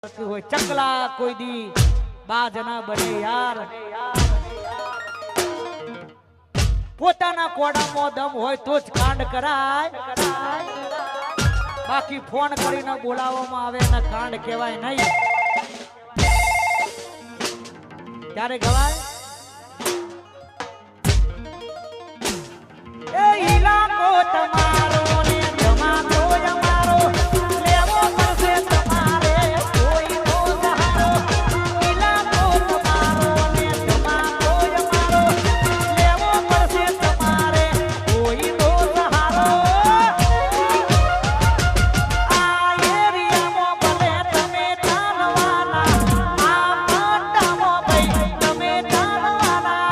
હોય ચકલા કોઈ દી બાજ ના બને યાર પોતાના કોડામાં દમ હોય તો જ કાંડ કરાય બાકી ફોન કરીને બોલાવવામાં આવે ને કાંડ કહેવાય નહીં ક્યારે ગવાય એ ઈલાકો તમારો ને જમાતો અમારો લેવો પડશે તમારે કોઈનો સહારો ઈલાકો તમારો ને જમાતો અમારો લેવો પડશે તમારે કોઈનો સહારો આ એરિયામાં ભલે તમે ચાલવાના આ પટ્ટામાં ભાઈ તમે ચાલવાના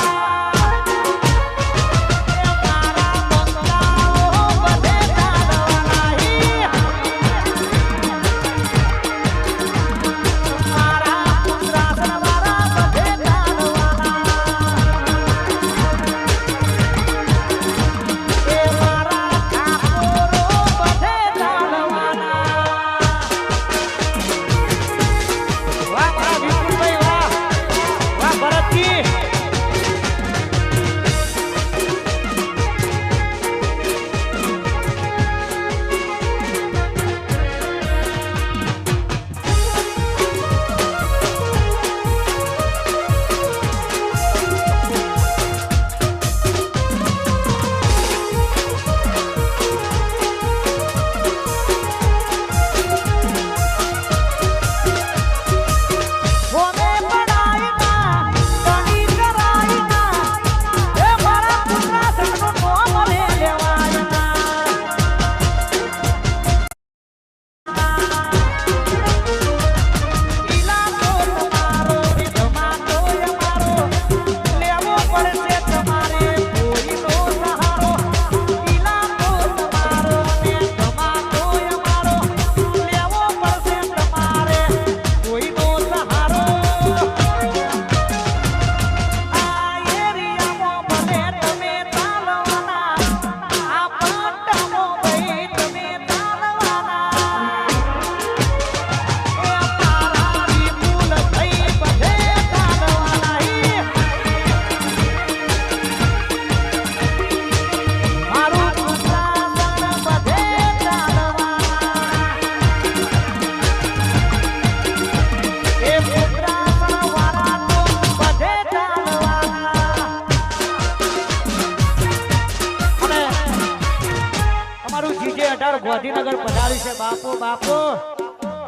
ગાંધીનગર પધારી છે બાપુ બાપુ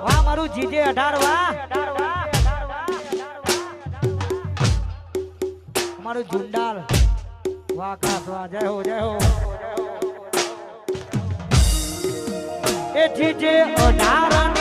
વાહ મારું જીજે 18 વાહ મારું ઝુંડાલ વાહ ખાસ વાહ જય હો એ જીજે 18